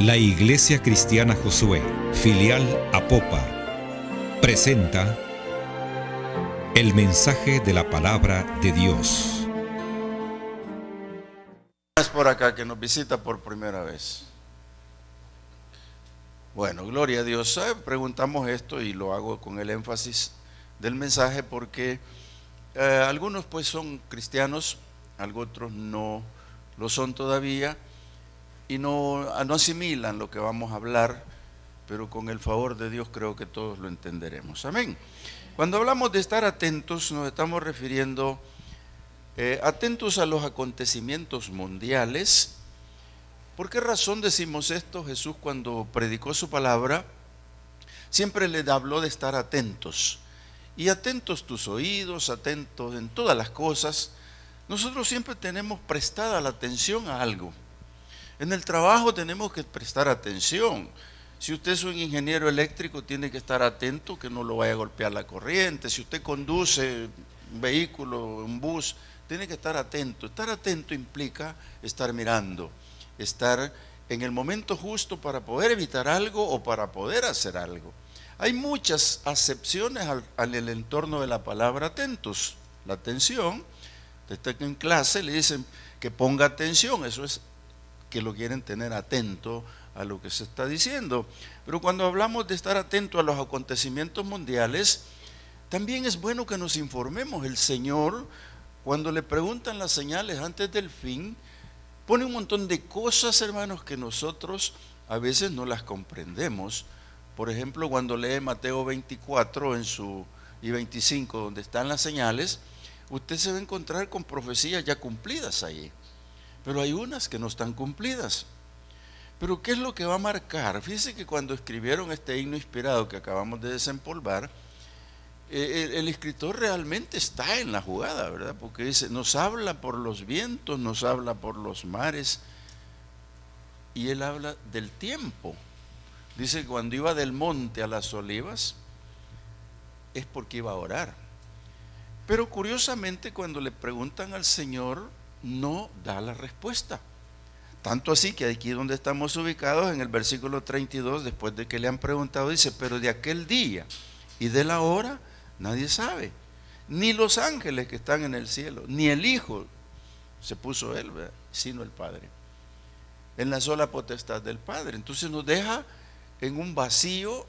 La Iglesia Cristiana Josué, filial Apopa, presenta el mensaje de la palabra de Dios. Es por acá que nos visita por primera vez. Bueno, gloria a Dios. Preguntamos esto y lo hago con el énfasis del mensaje porque algunos pues son cristianos, algunos otros no lo son todavía y no asimilan lo que vamos a hablar, pero con el favor de Dios creo que todos lo entenderemos. Amén. Cuando hablamos de estar atentos, nos estamos refiriendo atentos a los acontecimientos mundiales. ¿Por qué razón decimos esto? Jesús, cuando predicó su palabra, siempre le habló de estar atentos. Y atentos tus oídos, atentos en todas las cosas. Nosotros siempre tenemos prestada la atención a algo. En el trabajo tenemos que prestar atención. Si usted es un ingeniero eléctrico, tiene que estar atento que no lo vaya a golpear la corriente. Si usted conduce un vehículo, un bus, tiene que estar atento. Estar atento implica estar mirando, estar en el momento justo para poder evitar algo o para poder hacer algo. Hay muchas acepciones al entorno de la palabra atentos. La atención, usted está en clase, le dicen que ponga atención, eso es que lo quieren tener atento a lo que se está diciendo. Pero cuando hablamos de estar atento a los acontecimientos mundiales, también es bueno que nos informemos. El Señor, cuando le preguntan las señales antes del fin, pone un montón de cosas, hermanos, que nosotros a veces no las comprendemos. Por ejemplo, cuando lee Mateo 24 y 25, donde están las señales, usted se va a encontrar con profecías ya cumplidas allí. Pero hay unas que no están cumplidas. Pero ¿qué es lo que va a marcar? Fíjense que cuando escribieron este himno inspirado que acabamos de desempolvar, el escritor realmente está en la jugada, ¿verdad? Porque dice, nos habla por los vientos, nos habla por los mares, y él habla del tiempo. Dice que cuando iba del monte a las olivas, es porque iba a orar. Pero curiosamente, cuando le preguntan al Señor, no da la respuesta. Tanto así que aquí donde estamos ubicados, en el versículo 32, después de que le han preguntado, dice, pero de aquel día y de la hora nadie sabe, ni los ángeles que están en el cielo, ni el Hijo, se puso él, ¿verdad?, sino el Padre, en la sola potestad del Padre. Entonces nos deja en un vacío,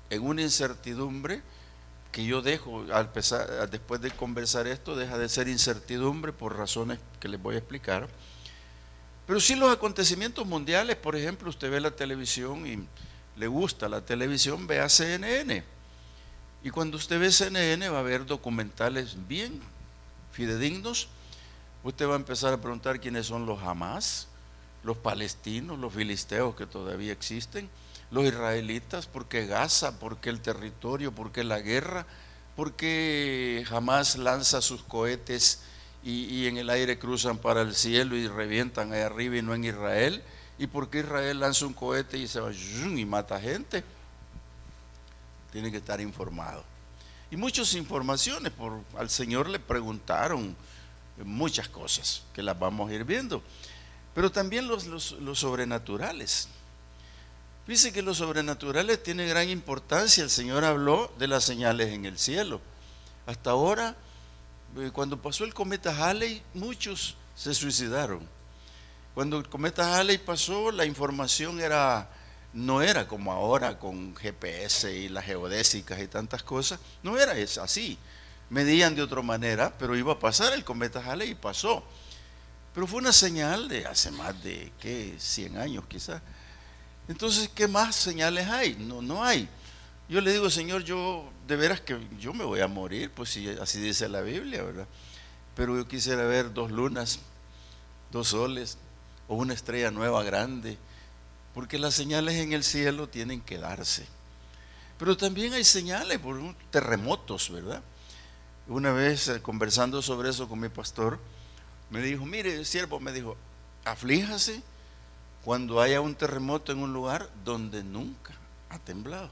en una incertidumbre, que yo dejo, después de conversar esto, deja de ser incertidumbre por razones que les voy a explicar. Pero sí los acontecimientos mundiales, por ejemplo, usted ve la televisión y le gusta la televisión, vea CNN. Y cuando usted ve CNN va a ver documentales bien fidedignos. Usted va a empezar a preguntar quiénes son los Hamas, los palestinos, los filisteos que todavía existen, los israelitas, por qué Gaza, por qué el territorio, por qué la guerra, por qué Hamas lanza sus cohetes y en el aire cruzan para el cielo y revientan ahí arriba y no en Israel, y por qué Israel lanza un cohete y se va y mata gente. Tiene que estar informado. Y muchas informaciones, al Señor le preguntaron muchas cosas que las vamos a ir viendo, pero también los sobrenaturales. Dice que los sobrenaturales tienen gran importancia. El Señor habló de las señales en el cielo. Hasta ahora, cuando pasó el cometa Halley, muchos se suicidaron. Cuando el cometa Halley pasó, la información no era como ahora con GPS y las geodésicas y tantas cosas. No era así. Medían de otra manera, pero iba a pasar el cometa Halley y pasó. Pero fue una señal de hace más de 100 años quizás. Entonces, ¿qué más señales hay? No hay. Yo le digo, Señor, yo de veras que yo me voy a morir, pues si así dice la Biblia, ¿verdad? Pero yo quisiera ver 2 lunas, 2 soles o una estrella nueva grande, porque las señales en el cielo tienen que darse. Pero también hay señales por terremotos, ¿verdad? Una vez conversando sobre eso con mi pastor, me dijo, mire, siervo, me dijo, aflíjase cuando haya un terremoto en un lugar donde nunca ha temblado.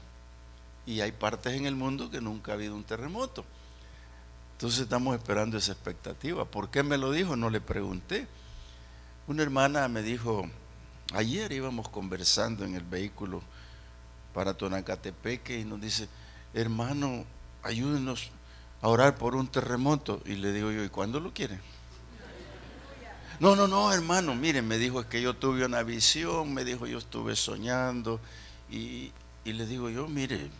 Y hay partes en el mundo que nunca ha habido un terremoto. Entonces estamos esperando esa expectativa. ¿Por qué me lo dijo? No le pregunté. Una hermana me dijo, Ayer íbamos conversando en el vehículo para Tonacatepeque y nos dice, hermano, ayúdenos a orar por un terremoto. Y le digo yo, ¿y cuándo lo quieren? No, hermano, miren, me dijo, es que yo tuve una visión, me dijo, yo estuve soñando. Y le digo yo, mire,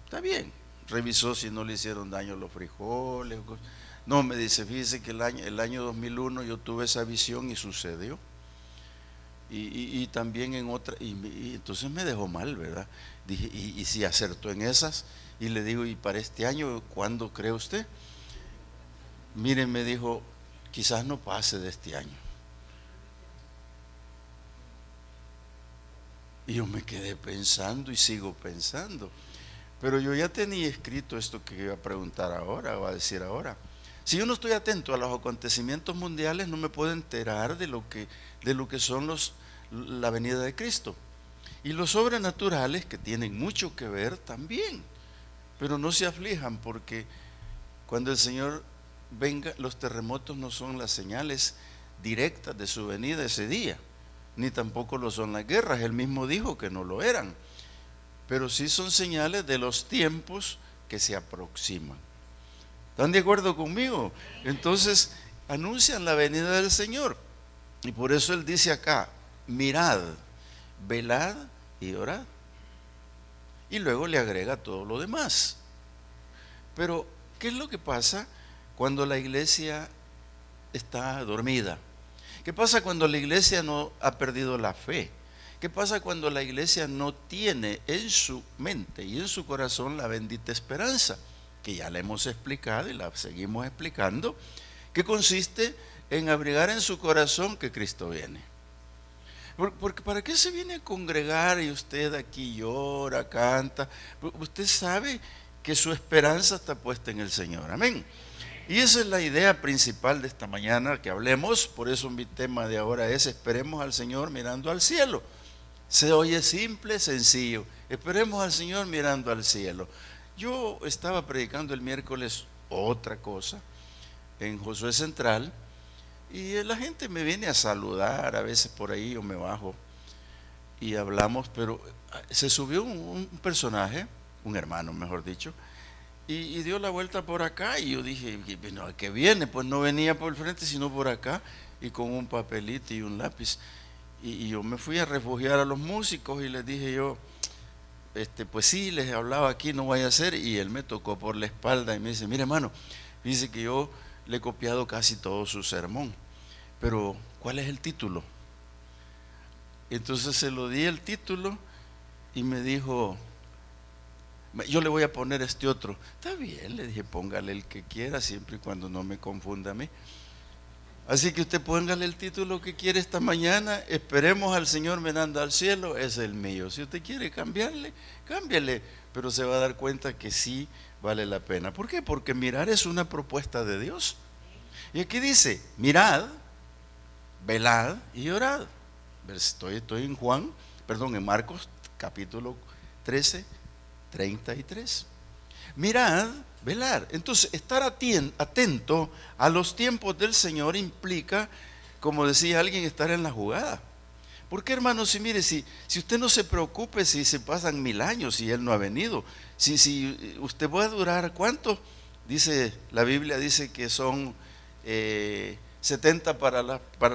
está bien. Revisó si no le hicieron daño los frijoles. No, me dice, fíjese que el año 2001 yo tuve esa visión y sucedió. Y también en otra, y entonces me dejó mal, ¿verdad? Dije, y si acertó en esas, y le digo, ¿y para este año cuándo cree usted? Miren, me dijo, quizás no pase de este año. Y yo me quedé pensando y sigo pensando. Pero yo ya tenía escrito esto que iba a preguntar ahora, o a decir ahora. Si yo no estoy atento a los acontecimientos mundiales, no me puedo enterar de lo que son la venida de Cristo. Y los sobrenaturales, que tienen mucho que ver también. Pero no se aflijan, porque cuando el Señor venga, los terremotos no son las señales directas de su venida ese día, ni tampoco lo son las guerras. Él mismo dijo que no lo eran, pero sí son señales de los tiempos que se aproximan. ¿Están de acuerdo conmigo? Entonces anuncian la venida del Señor, y por eso Él dice acá, mirad, velad y orad. Y luego le agrega todo lo demás. Pero ¿qué es lo que pasa cuando la iglesia está dormida? ¿Qué pasa cuando la iglesia no ha perdido la fe? ¿Qué pasa cuando la iglesia no tiene en su mente y en su corazón la bendita esperanza? Que ya la hemos explicado y la seguimos explicando, que consiste en abrigar en su corazón que Cristo viene. Porque ¿para qué se viene a congregar y usted aquí llora, canta? Usted sabe que su esperanza está puesta en el Señor, amén. Y esa es la idea principal de esta mañana que hablemos. Por eso mi tema de ahora es: esperemos al Señor mirando al cielo. Se oye simple, sencillo. Esperemos al Señor mirando al cielo. Yo estaba predicando el miércoles otra cosa en Josué Central, y la gente me viene a saludar, a veces por ahí yo me bajo y hablamos, pero se subió un personaje, un hermano mejor dicho, y dio la vuelta por acá, y yo dije, ¿a qué viene? Pues no venía por el frente, sino por acá, y con un papelito y un lápiz. Y yo me fui a refugiar a los músicos y les dije yo, pues sí, les hablaba aquí, no vaya a ser. Y él me tocó por la espalda y me dice, mire hermano, dice que yo le he copiado casi todo su sermón, pero ¿cuál es el título? Entonces se lo di el título y me dijo, yo le voy a poner este otro. Está bien, le dije, póngale el que quiera, siempre y cuando no me confunda a mí. Así que usted póngale el título que quiere esta mañana. Esperemos al Señor mirando al cielo, es el mío. Si usted quiere cambiarle, cámbiale, pero se va a dar cuenta que sí vale la pena. ¿Por qué? Porque mirar es una propuesta de Dios. Y aquí dice, mirad, velad y orad. Estoy en Marcos capítulo 13, 33. Mirad, velar. Entonces, estar atento a los tiempos del Señor implica, como decía alguien, estar en la jugada. ¿Por qué, hermanos? Si mire, si usted no se preocupe si se pasan 1000 años y Él no ha venido, si usted va a durar, ¿cuánto? Dice, la Biblia dice que son 70 para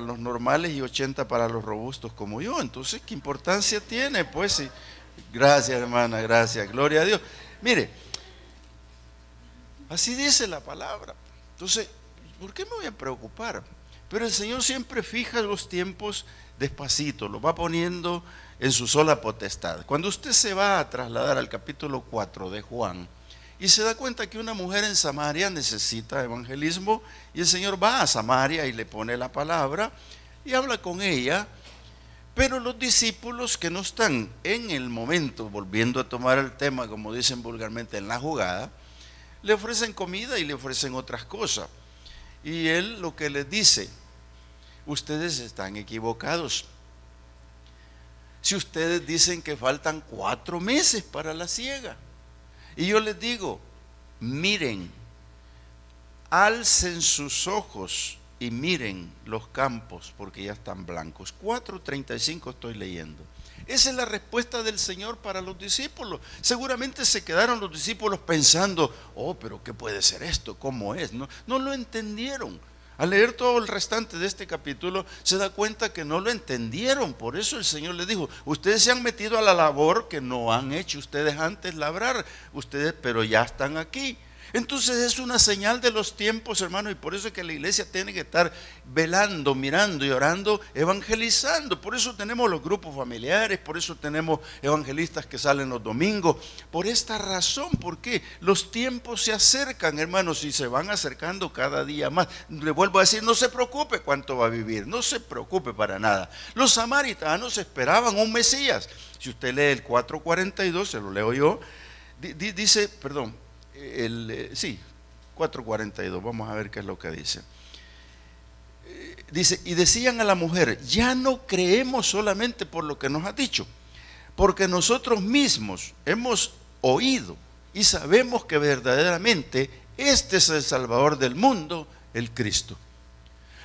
los normales y 80 para los robustos como yo. Entonces, ¿qué importancia tiene? Pues sí. Gracias, hermana, gracias, gloria a Dios. Mire, así dice la palabra. Entonces, ¿por qué me voy a preocupar? Pero el Señor siempre fija los tiempos despacito, los va poniendo en su sola potestad. Cuando usted se va a trasladar al capítulo 4 de Juan y se da cuenta que una mujer en Samaria necesita evangelismo, y el Señor va a Samaria y le pone la palabra y habla con ella, pero los discípulos que no están en el momento, volviendo a tomar el tema, como dicen vulgarmente, en la jugada, le ofrecen comida y le ofrecen otras cosas. Y Él lo que les dice, ustedes están equivocados. Si ustedes dicen que faltan 4 meses para la siega, y yo les digo, miren, alcen sus ojos y miren los campos porque ya están blancos. 4:35 estoy leyendo. Esa es la respuesta del Señor para los discípulos. Seguramente se quedaron los discípulos pensando, oh, pero ¿qué puede ser esto? ¿Cómo es? No lo entendieron. Al leer todo el restante de este capítulo se da cuenta que no lo entendieron. Por eso el Señor les dijo, ustedes se han metido a la labor que no han hecho ustedes antes labrar, ustedes, pero ya están aquí. Entonces es una señal de los tiempos, hermano, y por eso es que la iglesia tiene que estar velando, mirando y orando, evangelizando. Por eso tenemos los grupos familiares, por eso tenemos evangelistas que salen los domingos. Por esta razón, porque los tiempos se acercan, hermanos, y se van acercando cada día más. Le vuelvo a decir, no se preocupe cuánto va a vivir, no se preocupe para nada. Los samaritanos esperaban un Mesías. Si usted lee el 4:42, se lo leo yo, dice, perdón, 4:42, vamos a ver qué es lo que dice. Dice, y decían a la mujer, ya no creemos solamente por lo que nos has dicho, porque nosotros mismos hemos oído y sabemos que verdaderamente este es el Salvador del mundo, el Cristo.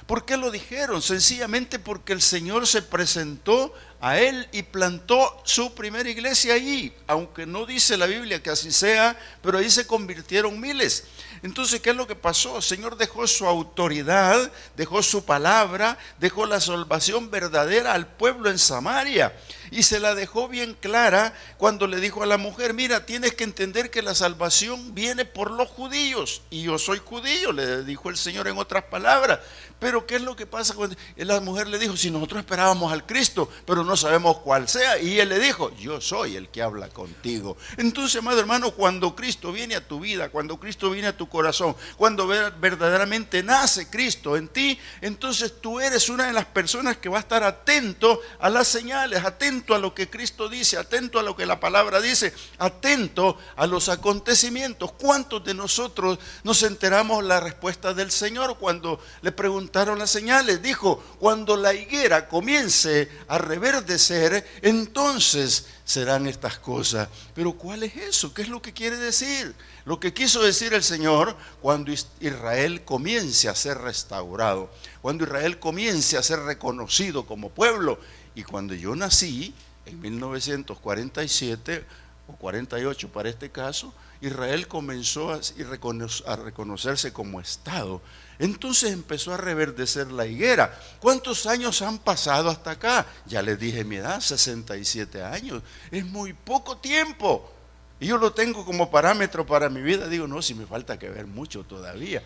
¿Por qué lo dijeron? Sencillamente porque el Señor se presentó a él y plantó su primera iglesia allí, aunque no dice la Biblia que así sea, pero ahí se convirtieron miles. Entonces, ¿qué es lo que pasó? El Señor dejó su autoridad, dejó su palabra, dejó la salvación verdadera al pueblo en Samaria y se la dejó bien clara cuando le dijo a la mujer, mira, tienes que entender que la salvación viene por los judíos y yo soy judío, le dijo el Señor en otras palabras. Pero ¿qué es lo que pasa cuando la mujer le dijo, si nosotros esperábamos al Cristo, pero no sabemos cuál sea? Y él le dijo, yo soy el que habla contigo. Entonces, amado hermano, cuando Cristo viene a tu vida, cuando Cristo viene a tu corazón, cuando verdaderamente nace Cristo en ti, entonces tú eres una de las personas que va a estar atento a las señales, atento a lo que Cristo dice, atento a lo que la palabra dice, atento a los acontecimientos. ¿Cuántos de nosotros nos enteramos la respuesta del Señor cuando le preguntaron las señales? Dijo, cuando la higuera comience a reverdecer, entonces serán estas cosas. Pero ¿cuál es eso? ¿Qué es lo que quiere decir? Lo que quiso decir el Señor, cuando Israel comience a ser restaurado, cuando Israel comience a ser reconocido como pueblo. Y cuando yo nací, en 1947 o 48 para este caso, Israel comenzó a reconocerse como Estado. Entonces empezó a reverdecer la higuera. ¿Cuántos años han pasado hasta acá? Ya les dije mi edad, 67 años. Es muy poco tiempo. Y yo lo tengo como parámetro para mi vida. Digo, no, si me falta que ver mucho todavía.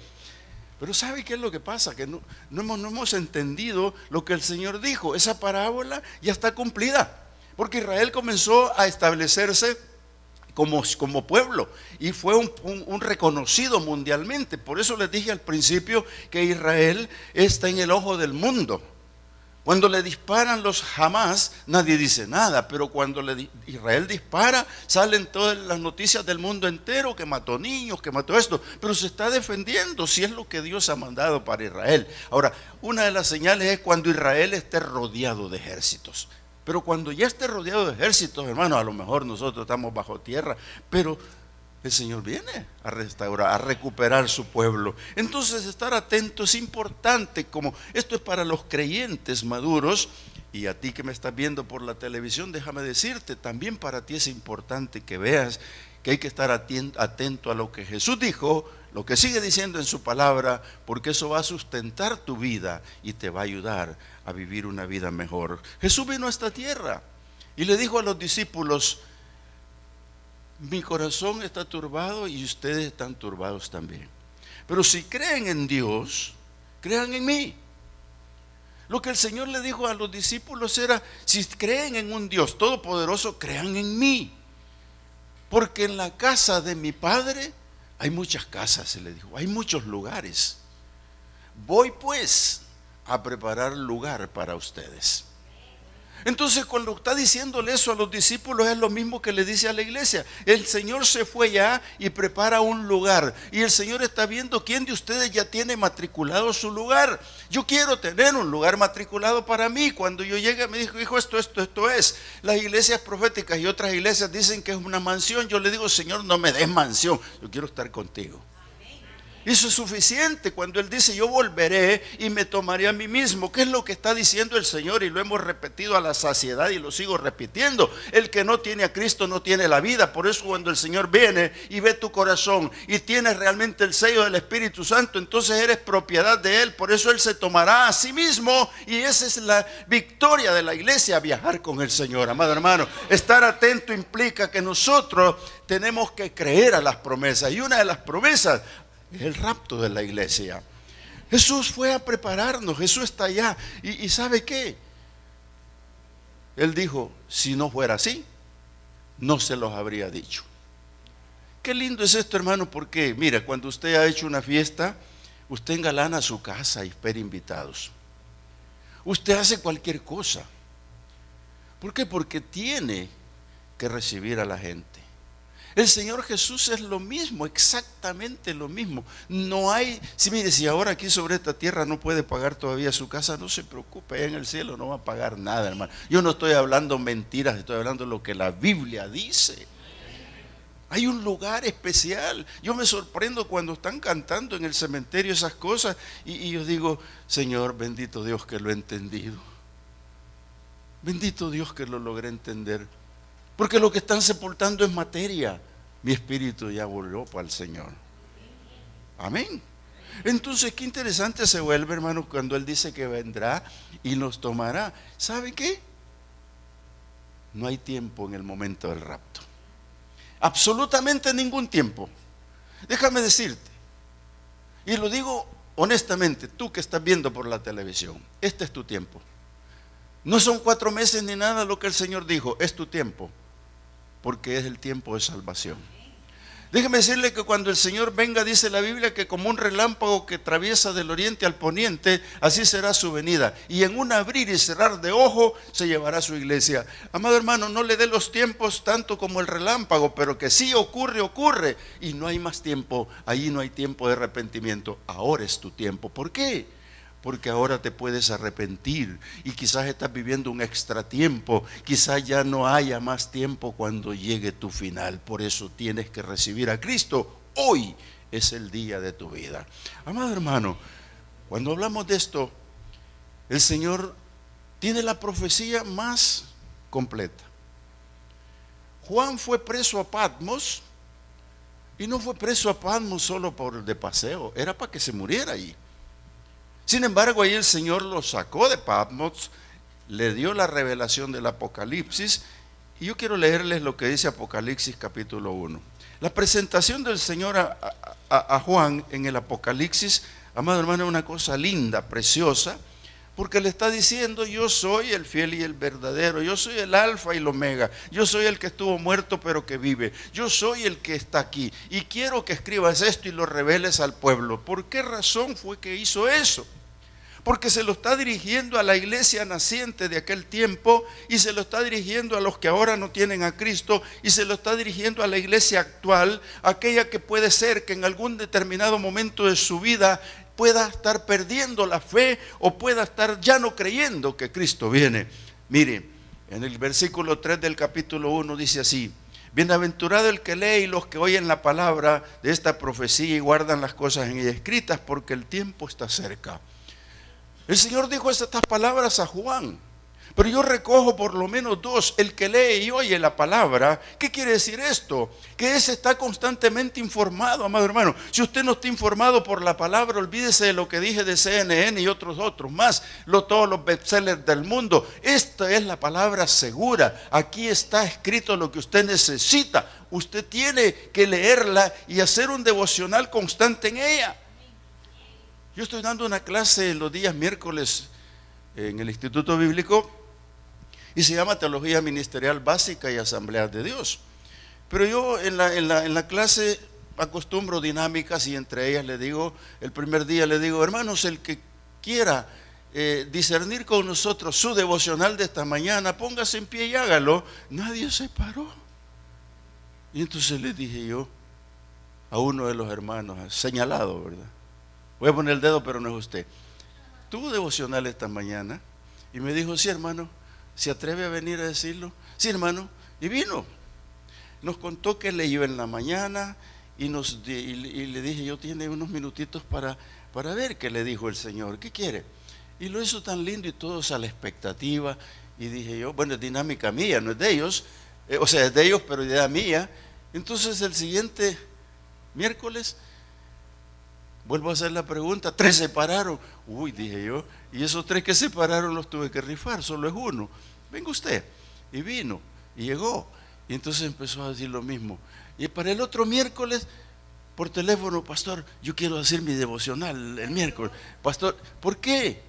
Pero ¿sabe qué es lo que pasa? Que no hemos entendido lo que el Señor dijo. Esa parábola ya está cumplida. Porque Israel comenzó a establecerse como pueblo y fue un reconocido mundialmente. Por eso les dije al principio que Israel está en el ojo del mundo. Cuando le disparan los Hamas, nadie dice nada, pero cuando Israel dispara, salen todas las noticias del mundo entero, que mató niños, que mató esto, pero se está defendiendo, si es lo que Dios ha mandado para Israel. Ahora, una de las señales es cuando Israel esté rodeado de ejércitos. Pero cuando ya esté rodeado de ejércitos, hermanos, a lo mejor nosotros estamos bajo tierra, pero el Señor viene a restaurar, a recuperar su pueblo. Entonces, estar atento es importante, como esto es para los creyentes maduros, y a ti que me estás viendo por la televisión, déjame decirte, también para ti es importante que veas que hay que estar atento a lo que Jesús dijo, lo que sigue diciendo en su palabra, porque eso va a sustentar tu vida y te va a ayudar a vivir una vida mejor. Jesús vino a esta tierra y le dijo a los discípulos, mi corazón está turbado y ustedes están turbados también. Pero si creen en Dios, crean en mí. Lo que el Señor le dijo a los discípulos era, si creen en un Dios todopoderoso, crean en mí. Porque en la casa de mi Padre hay muchas casas, se le dijo, hay muchos lugares. Voy pues a preparar lugar para ustedes. Entonces, cuando está diciéndole eso a los discípulos, es lo mismo que le dice a la iglesia. El Señor se fue ya y prepara un lugar. Y el Señor está viendo quién de ustedes ya tiene matriculado su lugar. Yo quiero tener un lugar matriculado para mí. Cuando yo llegué, me dijo, hijo, esto es. Las iglesias proféticas y otras iglesias dicen que es una mansión. Yo le digo, Señor, no me des mansión. Yo quiero estar contigo. Eso es suficiente cuando Él dice: yo volveré y me tomaré a mí mismo. ¿Qué es lo que está diciendo el Señor? Y lo hemos repetido a la saciedad y lo sigo repitiendo: el que no tiene a Cristo no tiene la vida. Por eso cuando el Señor viene y ve tu corazón y tienes realmente el sello del Espíritu Santo, entonces eres propiedad de Él. Por eso Él se tomará a sí mismo, y esa es la victoria de la iglesia: viajar con el Señor. Amado hermano, estar atento implica que nosotros tenemos que creer a las promesas, y una de las promesas es el rapto de la iglesia. Jesús fue a prepararnos, Jesús está allá. ¿Y sabe qué? Él dijo: si no fuera así, no se los habría dicho. Qué lindo es esto, hermano, porque mira, cuando usted ha hecho una fiesta, usted engalana su casa y espera invitados. Usted hace cualquier cosa. ¿Por qué? Porque tiene que recibir a la gente. El Señor Jesús es lo mismo, exactamente lo mismo. No hay, mire, si ahora aquí sobre esta tierra no puede pagar todavía su casa, no se preocupe, en el cielo no va a pagar nada, hermano. Yo no estoy hablando mentiras, estoy hablando de lo que la Biblia dice. Hay un lugar especial. Yo me sorprendo cuando están cantando en el cementerio esas cosas, y yo digo: Señor, bendito Dios que lo he entendido. Bendito Dios que lo logré entender. Porque lo que están sepultando es materia. Mi espíritu ya volvió para el Señor. Amén. Entonces, qué interesante se vuelve, hermanos, cuando Él dice que vendrá y nos tomará. ¿Sabe qué? No hay tiempo en el momento del rapto. Absolutamente ningún tiempo. Déjame decirte, y lo digo honestamente, tú que estás viendo por la televisión, este es tu tiempo. No son 4 meses ni nada lo que el Señor dijo, es tu tiempo, porque es el tiempo de salvación. Déjeme decirle que cuando el Señor venga, dice la Biblia que como un relámpago que atraviesa del oriente al poniente, así será su venida, y en un abrir y cerrar de ojo se llevará su iglesia. Amado hermano, no le dé los tiempos tanto como el relámpago, pero que sí ocurre, ocurre, y no hay más tiempo. Ahí no hay tiempo de arrepentimiento. Ahora es tu tiempo. ¿Por qué? Porque ahora te puedes arrepentir, y quizás estás viviendo un extratiempo, quizás ya no haya más tiempo cuando llegue tu final. Por eso tienes que recibir a Cristo. Hoy es el día de tu vida. Amado hermano, cuando hablamos de esto, el Señor tiene la profecía más completa. Juan fue preso a Patmos, y no fue preso a Patmos solo por de paseo, era para que se muriera ahí. Sin embargo, ahí el Señor lo sacó de Patmos, le dio la revelación del Apocalipsis, y yo quiero leerles lo que dice Apocalipsis capítulo 1. La presentación del Señor a Juan en el Apocalipsis, amado hermano, es una cosa linda, preciosa, porque le está diciendo: yo soy el fiel y el verdadero, yo soy el alfa y el omega, yo soy el que estuvo muerto pero que vive, yo soy el que está aquí, y quiero que escribas esto y lo reveles al pueblo. ¿Por qué razón fue que hizo eso? Porque se lo está dirigiendo a la iglesia naciente de aquel tiempo, y se lo está dirigiendo a los que ahora no tienen a Cristo, y se lo está dirigiendo a la iglesia actual, aquella que puede ser que en algún determinado momento de su vida pueda estar perdiendo la fe, o pueda estar ya no creyendo que Cristo viene. Mire, en el versículo 3 del capítulo 1 dice así: bienaventurado el que lee y los que oyen la palabra de esta profecía y guardan las cosas en ella escritas, porque el tiempo está cerca. El Señor dijo estas palabras a Juan, pero yo recojo por lo menos 2. El que lee y oye la palabra. ¿Qué quiere decir esto? Que ese está constantemente informado, amado hermano. Si usted no está informado por la palabra, olvídese de lo que dije de CNN y otros más, todos los bestsellers del mundo. Esta es la palabra segura. Aquí está escrito lo que usted necesita. Usted tiene que leerla y hacer un devocional constante en ella. Yo estoy dando una clase los días miércoles en el Instituto Bíblico, y se llama Teología Ministerial Básica y Asambleas de Dios. Pero yo en la clase acostumbro dinámicas, y entre ellas le digo, el primer día le digo: hermanos, el que quiera discernir con nosotros su devocional de esta mañana, póngase en pie y hágalo. Nadie se paró. Y entonces le dije yo a uno de los hermanos, señalado, ¿verdad? Voy a poner el dedo, pero no es usted. ¿Tuvo devocional esta mañana? Y me dijo: sí, hermano. ¿Se atreve a venir a decirlo? Sí, hermano. Y vino. Nos contó que leyó en la mañana, y le dije, yo tiene unos minutitos para ver qué le dijo el Señor, ¿qué quiere? Y lo hizo tan lindo y todos a la expectativa. Y dije yo, bueno, es dinámica mía, no es de ellos, o sea, es de ellos, pero idea mía. Entonces el siguiente miércoles vuelvo a hacer la pregunta, 3 se pararon. Uy, dije yo, y esos 3 que se pararon los tuve que rifar, solo es uno. Venga usted. Y vino, y llegó. Y entonces empezó a decir lo mismo. Y para el otro miércoles, por teléfono, pastor, yo quiero hacer mi devocional el miércoles. Pastor, ¿por qué?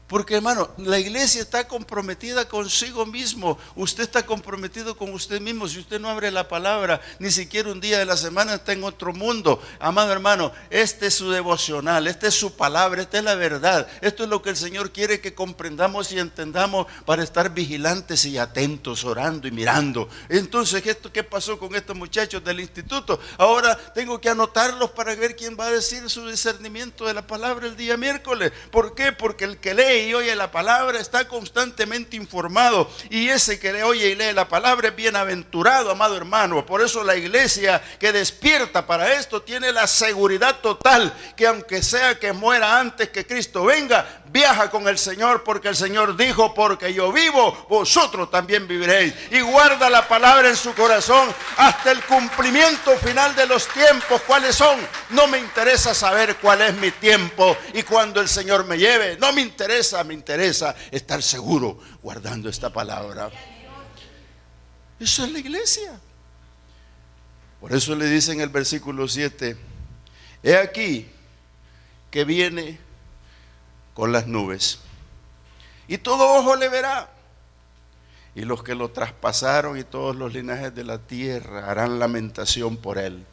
Porque, hermano, la iglesia está comprometida consigo mismo. Usted está comprometido con usted mismo. Si usted no abre la palabra, ni siquiera un día de la semana, está en otro mundo. Amado hermano, este es su devocional, esta es su palabra, esta es la verdad. Esto es lo que el Señor quiere que comprendamos y entendamos para estar vigilantes y atentos, orando y mirando. Entonces, ¿qué pasó con estos muchachos del instituto? Ahora tengo que anotarlos para ver quién va a decir su discernimiento de la palabra el día miércoles. ¿Por qué? Porque el que lee y oye la palabra está constantemente informado, y ese que le oye y lee la palabra es bienaventurado, amado hermano. Por eso la iglesia que despierta para esto tiene la seguridad total que aunque sea que muera antes que Cristo venga, viaja con el Señor, porque el Señor dijo, porque yo vivo, vosotros también viviréis. Y guarda la palabra en su corazón hasta el cumplimiento final de los tiempos. ¿Cuáles son? No me interesa saber cuál es mi tiempo y cuando el Señor me lleve. No me interesa estar seguro guardando esta palabra. Eso es la iglesia. Por eso le dice en el versículo 7, he aquí que viene con las nubes, y todo ojo le verá, y los que lo traspasaron y todos los linajes de la tierra harán lamentación por él.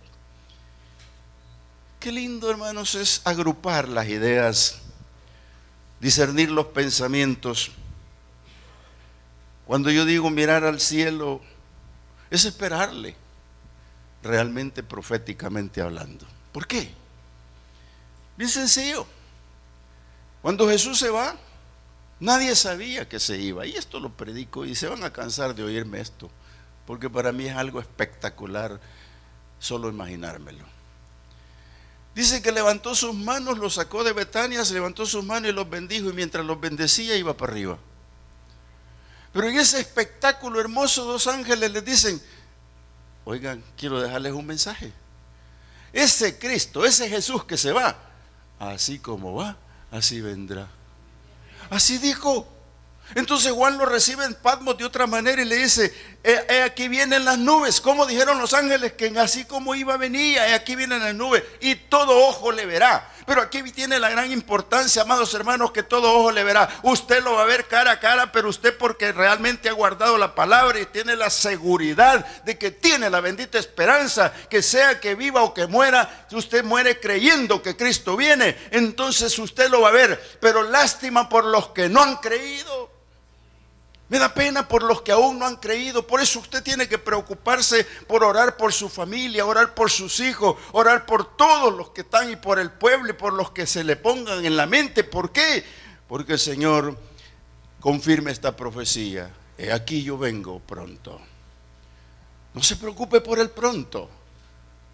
Qué lindo, hermanos, es agrupar las ideas, discernir los pensamientos. Cuando yo digo mirar al cielo, es esperarle, realmente proféticamente hablando. ¿Por qué? Bien sencillo. Cuando Jesús se va, nadie sabía que se iba. Y esto lo predico y se van a cansar de oírme esto, porque para mí es algo espectacular solo imaginármelo. Dice que levantó sus manos, los sacó de Betania, se levantó sus manos y los bendijo, y mientras los bendecía iba para arriba. Pero en ese espectáculo hermoso, 2 ángeles les dicen, oigan, quiero dejarles un mensaje. Ese Cristo, ese Jesús que se va, así como va, así vendrá. Así dijo. Entonces Juan lo recibe en Patmos de otra manera y le dice, aquí vienen las nubes. ¿Cómo dijeron los ángeles? Que así como iba venía, aquí vienen las nubes, y todo ojo le verá. Pero aquí tiene la gran importancia, amados hermanos, que todo ojo le verá. Usted lo va a ver cara a cara, pero usted, porque realmente ha guardado la palabra y tiene la seguridad de que tiene la bendita esperanza, que sea que viva o que muera, si usted muere creyendo que Cristo viene, entonces usted lo va a ver. Pero lástima por los que no han creído. Me da pena por los que aún no han creído. Por eso usted tiene que preocuparse por orar por su familia, orar por sus hijos, orar por todos los que están y por el pueblo y por los que se le pongan en la mente. ¿Por qué? Porque el Señor confirma esta profecía. He aquí yo vengo pronto. No se preocupe por el pronto,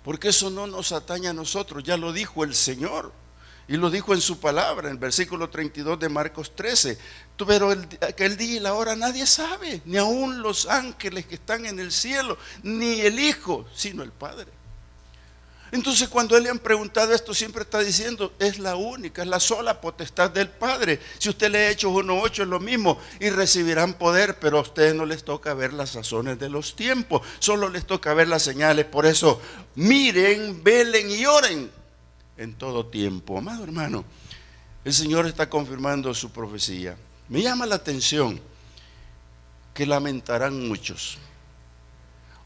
porque eso no nos atañe a nosotros. Ya lo dijo el Señor. Y lo dijo en su palabra, en el versículo 32 de Marcos 13. Pero aquel día y la hora nadie sabe, ni aun los ángeles que están en el cielo, ni el Hijo, sino el Padre. Entonces cuando le han preguntado esto, siempre está diciendo, es la única, es la sola potestad del Padre. Si usted lee Hechos 1:8 es lo mismo, y recibirán poder, pero a ustedes no les toca ver las razones de los tiempos, solo les toca ver las señales. Por eso miren, velen y oren en todo tiempo. Amado hermano, el Señor está confirmando su profecía. Me llama la atención que lamentarán muchos.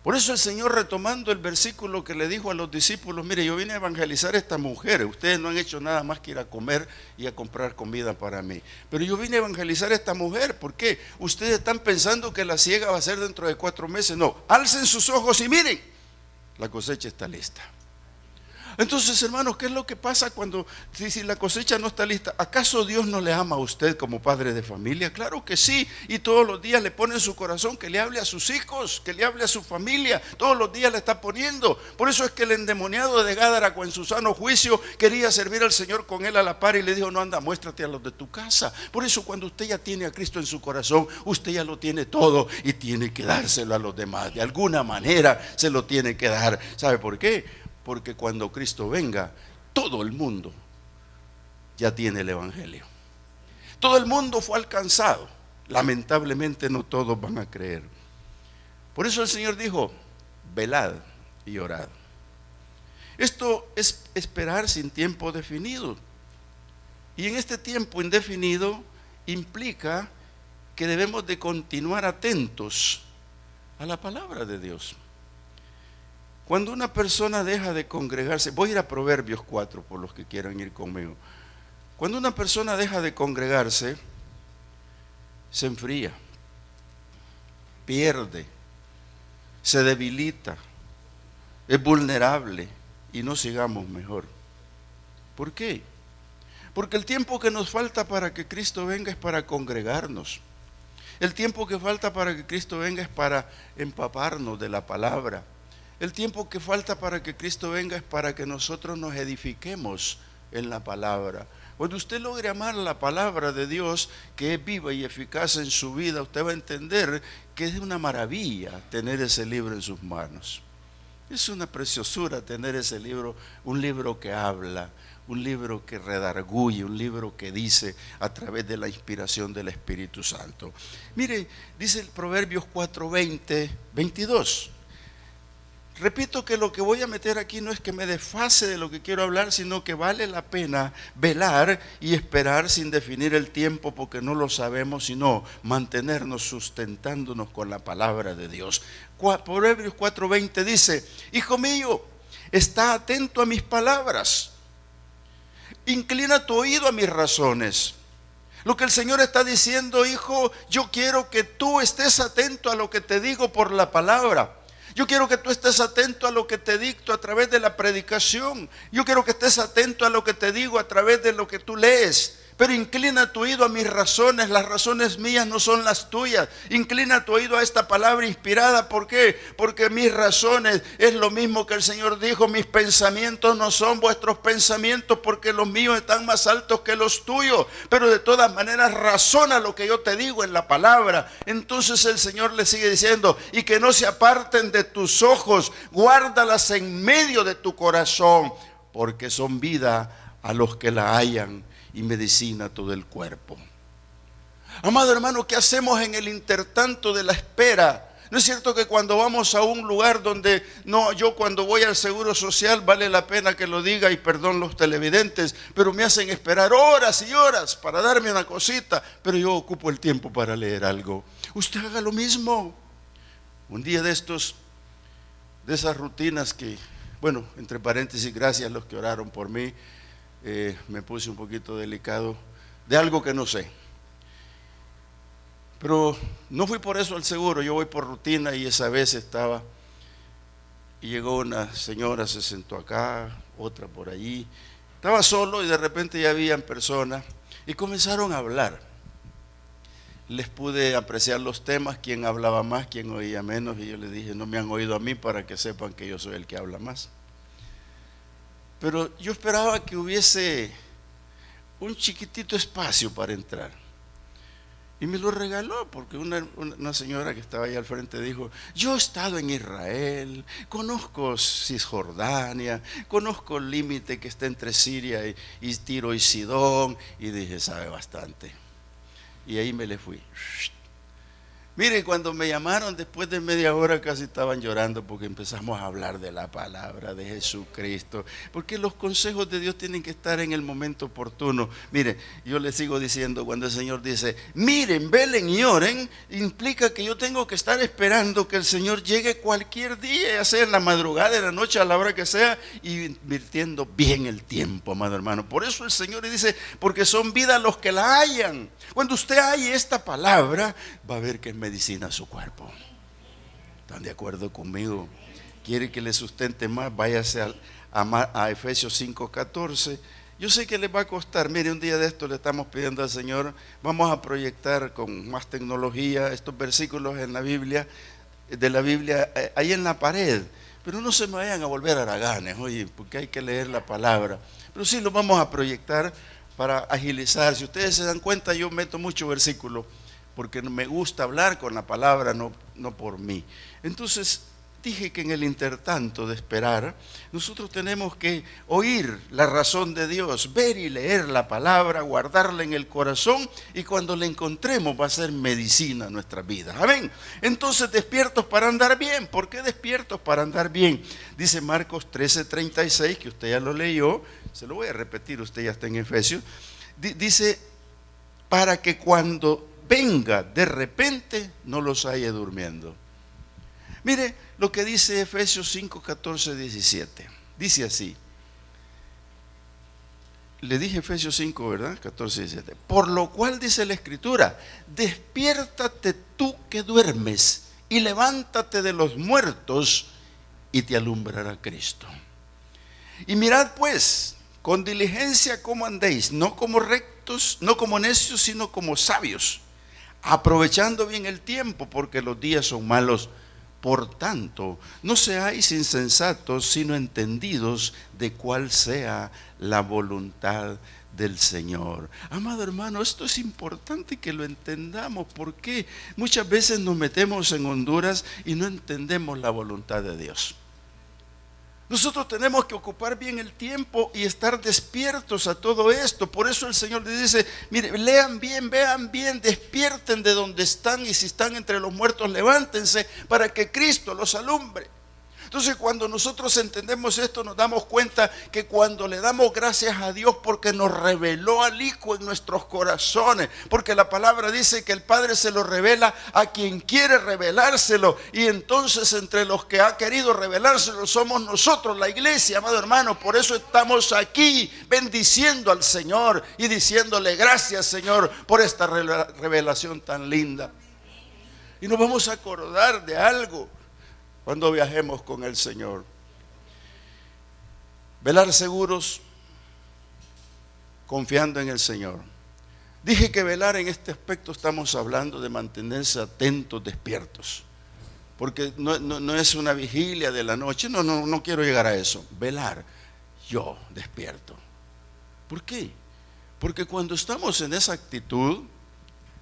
Por eso el Señor, retomando el versículo que le dijo a los discípulos, mire, yo vine a evangelizar a esta mujer, ustedes no han hecho nada más que ir a comer y a comprar comida para mí, pero yo vine a evangelizar a esta mujer. ¿Por qué? Ustedes están pensando que la siega va a ser dentro de 4 meses. No, alcen sus ojos y miren, la cosecha está lista. Entonces, hermanos, ¿qué es lo que pasa cuando si la cosecha no está lista? ¿Acaso Dios no le ama a usted como padre de familia? Claro que sí, y todos los días le pone en su corazón que le hable a sus hijos, que le hable a su familia, todos los días le está poniendo. Por eso es que el endemoniado de Gádara, en su sano juicio, quería servir al Señor con él a la par y le dijo: no, anda, muéstrate a los de tu casa. Por eso cuando usted ya tiene a Cristo en su corazón, usted ya lo tiene todo y tiene que dárselo a los demás. De alguna manera se lo tiene que dar. ¿Sabe por qué? Porque cuando Cristo venga, todo el mundo ya tiene el evangelio. Todo el mundo fue alcanzado. Lamentablemente no todos van a creer. Por eso el Señor dijo: velad y orad. Esto es esperar sin tiempo definido. Y en este tiempo indefinido implica que debemos de continuar atentos a la palabra de Dios. Cuando una persona deja de congregarse, voy a ir a Proverbios 4 por los que quieran ir conmigo. Cuando una persona deja de congregarse, se enfría, pierde, se debilita, es vulnerable y no sigamos mejor. ¿Por qué? Porque el tiempo que nos falta para que Cristo venga es para congregarnos. El tiempo que falta para que Cristo venga es para empaparnos de la palabra. El tiempo que falta para que Cristo venga es para que nosotros nos edifiquemos en la palabra. Cuando usted logre amar la palabra de Dios, que es viva y eficaz en su vida, usted va a entender que es una maravilla tener ese libro en sus manos. Es una preciosura tener ese libro, un libro que habla, un libro que redarguye, un libro que dice a través de la inspiración del Espíritu Santo. Mire, dice el Proverbios 4:20, 22. Repito que lo que voy a meter aquí no es que me desfase de lo que quiero hablar, sino que vale la pena velar y esperar sin definir el tiempo, porque no lo sabemos, sino mantenernos sustentándonos con la palabra de Dios. Proverbios 4:20 dice: hijo mío, está atento a mis palabras, inclina tu oído a mis razones. Lo que el Señor está diciendo: hijo, yo quiero que tú estés atento a lo que te digo por la palabra. Yo quiero que tú estés atento a lo que te dicto a través de la predicación. Yo quiero que estés atento a lo que te digo a través de lo que tú lees. Pero inclina tu oído a mis razones. Las razones mías no son las tuyas. Inclina tu oído a esta palabra inspirada. ¿Por qué? Porque mis razones es lo mismo que el Señor dijo: mis pensamientos no son vuestros pensamientos, porque los míos están más altos que los tuyos. Pero de todas maneras razona lo que yo te digo en la palabra. Entonces el Señor le sigue diciendo: y que no se aparten de tus ojos, guárdalas en medio de tu corazón, porque son vida a los que la hallan y medicina a todo el cuerpo. Amado hermano, ¿qué hacemos en el intertanto de la espera? ¿No es cierto que cuando vamos a un lugar donde, no, yo cuando voy al Seguro Social, vale la pena que lo diga, y perdón los televidentes, pero me hacen esperar horas y horas para darme una cosita, pero yo ocupo el tiempo para leer algo? Usted haga lo mismo. Un día de estos, de esas rutinas que, bueno, entre paréntesis, gracias a los que oraron por mí, me puse un poquito delicado de algo que no sé, pero no fui por eso al seguro, yo voy por rutina. Y esa vez estaba, y llegó una señora, se sentó acá, otra por allí, estaba solo, y de repente ya habían personas y comenzaron a hablar. Les pude apreciar los temas, quién hablaba más, quién oía menos, y yo les dije: no me han oído a mí, para que sepan que yo soy el que habla más. Pero yo esperaba que hubiese un chiquitito espacio para entrar. Y me lo regaló, porque una señora que estaba ahí al frente dijo: yo he estado en Israel, conozco Cisjordania, conozco el límite que está entre Siria y Tiro y Sidón. Y dije: sabe bastante. Y ahí me le fui. Mire, cuando me llamaron después de media hora casi estaban llorando, porque empezamos a hablar de la palabra de Jesucristo, porque los consejos de Dios tienen que estar en el momento oportuno. Mire, yo les sigo diciendo, cuando el Señor dice: miren, velen y oren, implica que yo tengo que estar esperando que el Señor llegue cualquier día, ya sea en la madrugada, en la noche, a la hora que sea, y invirtiendo bien el tiempo, amado hermano. Por eso el Señor le dice: porque son vida los que la hallan. Cuando usted halle esta palabra, va a ver que es medicina a su cuerpo. ¿Están de acuerdo conmigo? quiere que le sustente más, váyase a Efesios 5:14. Yo sé que les va a costar. Mire, un día de esto le estamos pidiendo al Señor, vamos a proyectar con más tecnología estos versículos en la Biblia, de la Biblia, ahí en la pared. Pero no se me vayan a volver haraganes, oye, porque hay que leer la palabra. Pero sí lo vamos a proyectar para agilizar. Si ustedes se dan cuenta, yo meto mucho versículo, porque me gusta hablar con la palabra, no por mí. Entonces, dije que en el intertanto de esperar, nosotros tenemos que oír la razón de Dios, ver y leer la palabra, guardarla en el corazón, y cuando la encontremos va a ser medicina en nuestras vidas. Amén. Entonces, despiertos para andar bien. ¿Por qué despiertos para andar bien? Dice Marcos 13:36, que usted ya lo leyó, se lo voy a repetir, usted ya está en Efesios. Dice, para que cuando venga de repente no los haya durmiendo. Mire lo que dice Efesios 5:14-17. Dice así. Le dije Efesios 5, ¿verdad? 14-17. Por lo cual dice la Escritura, despiértate tú que duermes y levántate de los muertos y te alumbrará Cristo. Y mirad pues con diligencia cómo andéis, no como rectos, no como necios, sino como sabios, aprovechando bien el tiempo, porque los días son malos. Por tanto, no seáis insensatos, sino entendidos de cuál sea la voluntad del Señor. Amado hermano, esto es importante que lo entendamos, porque muchas veces nos metemos en Honduras y no entendemos la voluntad de Dios. Nosotros tenemos que ocupar bien el tiempo y estar despiertos a todo esto. Por eso el Señor le dice, mire, lean bien, vean bien, despierten de donde están, y si están entre los muertos, levántense para que Cristo los alumbre. Entonces, cuando nosotros entendemos esto, nos damos cuenta que cuando le damos gracias a Dios porque nos reveló al Hijo en nuestros corazones, porque la palabra dice que el Padre se lo revela a quien quiere revelárselo, y entonces entre los que ha querido revelárselo somos nosotros, la iglesia, amado hermano. Por eso estamos aquí bendiciendo al Señor y diciéndole gracias, Señor, por esta revelación tan linda. Y nos vamos a acordar de algo cuando viajemos con el Señor. Velar seguros, confiando en el Señor. Dije que velar en este aspecto estamos hablando de mantenerse atentos, despiertos. Porque no es una vigilia de la noche, no quiero llegar a eso. Velar, yo despierto. ¿Por qué? Porque cuando estamos en esa actitud,